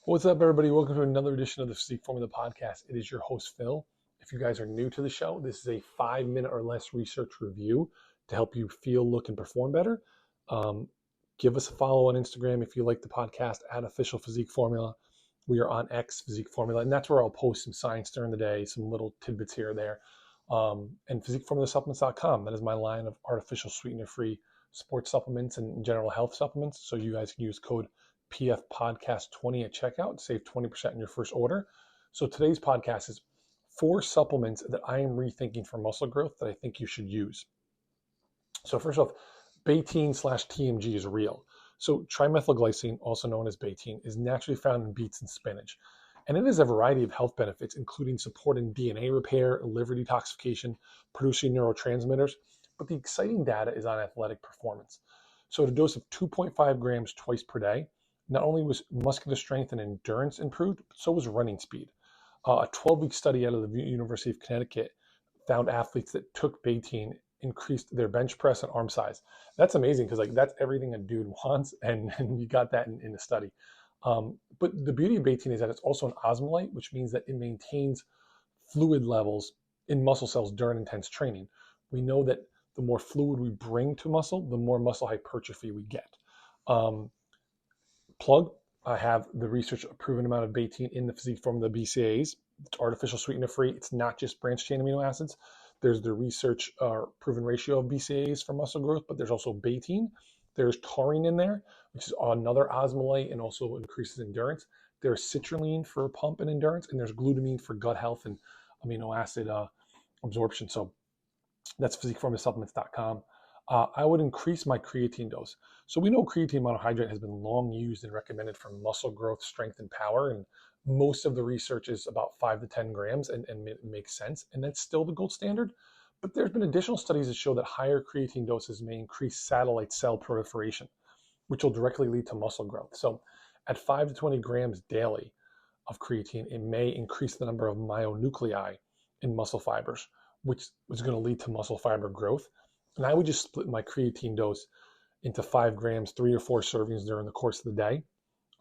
What's up, everybody? Welcome to another edition of the Physique Formula Podcast. It is your host, Phil. If you guys are new to the show, this is a 5-minute or less research review to help you feel, look, and perform better. Give us a follow on Instagram if you like the podcast, at Official Physique Formula. We are on X, Physique Formula, and that's where I'll post some science during the day, some little tidbits here or there. And PhysiqueFormulaSupplements.com. That is my line of artificial sweetener-free sports supplements and general health supplements. So you guys can use code PF Podcast 20 at checkout, save 20% in your first order. So today's podcast is 4 supplements that I am rethinking for muscle growth that I think you should use. So first off, betaine/TMG is real. So trimethylglycine, also known as betaine, is naturally found in beets and spinach. And it has a variety of health benefits, including supporting DNA repair, liver detoxification, producing neurotransmitters. But the exciting data is on athletic performance. So at a dose of 2.5 grams twice per day, not only was muscular strength and endurance improved, but so was running speed. A 12-week study out of the University of Connecticut found athletes that took betaine increased their bench press and arm size. That's amazing because that's everything a dude wants, and you got that in the study. But the beauty of betaine is that it's also an osmolyte, which means that it maintains fluid levels in muscle cells during intense training. We know that the more fluid we bring to muscle, the more muscle hypertrophy we get. Plug, I have the research proven amount of betaine in the Physique Formula BCAAs. It's artificial sweetener free. It's not just branched chain amino acids. There's the research proven ratio of BCAAs for muscle growth, but there's also betaine. There's taurine in there, which is another osmolyte and also increases endurance. There's citrulline for pump and endurance, and there's glutamine for gut health and amino acid absorption. So that's PhysiqueFormulaSupplements.com. I would increase my creatine dose. So we know creatine monohydrate has been long used and recommended for muscle growth, strength, and power. And most of the research is about 5 to 10 grams and it makes sense. And that's still the gold standard. But there's been additional studies that show that higher creatine doses may increase satellite cell proliferation, which will directly lead to muscle growth. So at 5 to 20 grams daily of creatine, it may increase the number of myonuclei in muscle fibers, which is going to lead to muscle fiber growth. And I would just split my creatine dose into 5 grams, 3 or 4 servings during the course of the day.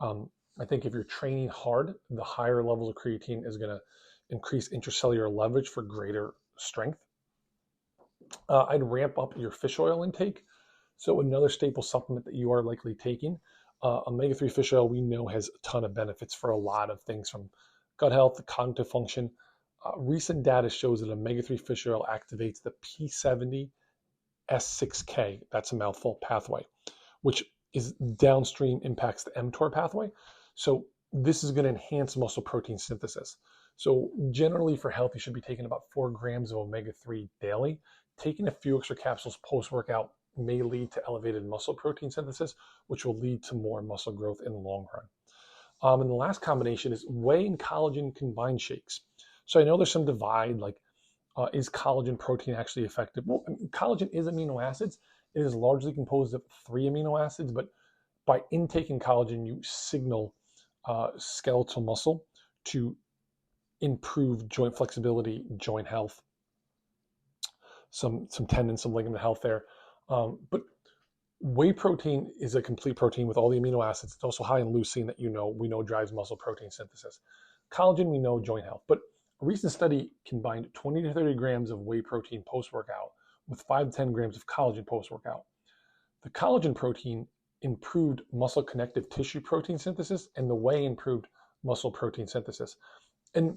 I think if you're training hard, the higher levels of creatine is going to increase intracellular leverage for greater strength. I'd ramp up your fish oil intake. So another staple supplement that you are likely taking, omega-3 fish oil, we know has a ton of benefits for a lot of things from gut health, cognitive function. Recent data shows that omega-3 fish oil activates the P70 S6K, that's a mouthful, pathway, which is downstream impacts the mTOR pathway. So this is going to enhance muscle protein synthesis. So generally for health, you should be taking about 4 grams of omega-3 daily. Taking a few extra capsules post-workout may lead to elevated muscle protein synthesis, which will lead to more muscle growth in the long run. And the last combination is whey and collagen combined shakes. So I know there's some divide, is collagen protein actually effective? Well, collagen is amino acids. It is largely composed of 3 amino acids, but by intaking collagen, you signal skeletal muscle to improve joint flexibility, joint health, some tendon, some ligament health there. But whey protein is a complete protein with all the amino acids. It's also high in leucine that we know drives muscle protein synthesis. Collagen, we know joint health, but a recent study combined 20 to 30 grams of whey protein post-workout with 5 to 10 grams of collagen post-workout. The collagen protein improved muscle connective tissue protein synthesis, and the whey improved muscle protein synthesis. And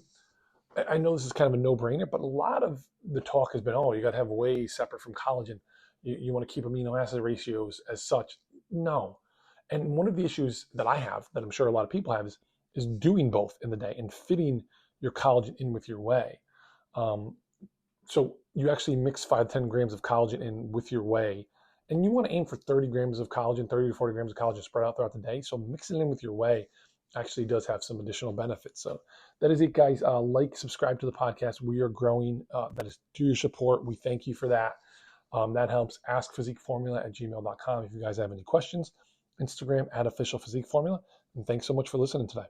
I know this is kind of a no-brainer, but a lot of the talk has been, you got to have whey separate from collagen. You want to keep amino acid ratios as such. No. And one of the issues that I have, that I'm sure a lot of people have, is doing both in the day and fitting your collagen in with your whey. So you actually mix 5 to 10 grams of collagen in with your whey, and you want to aim for 30 grams of collagen, 30 to 40 grams of collagen spread out throughout the day. So mixing it in with your whey actually does have some additional benefits. So that is it, guys. Subscribe to the podcast. We are growing. That is due your support. We thank you for that. That helps. AskPhysiqueFormula@gmail.com if you guys have any questions. Instagram @OfficialPhysiqueFormula. And thanks so much for listening today.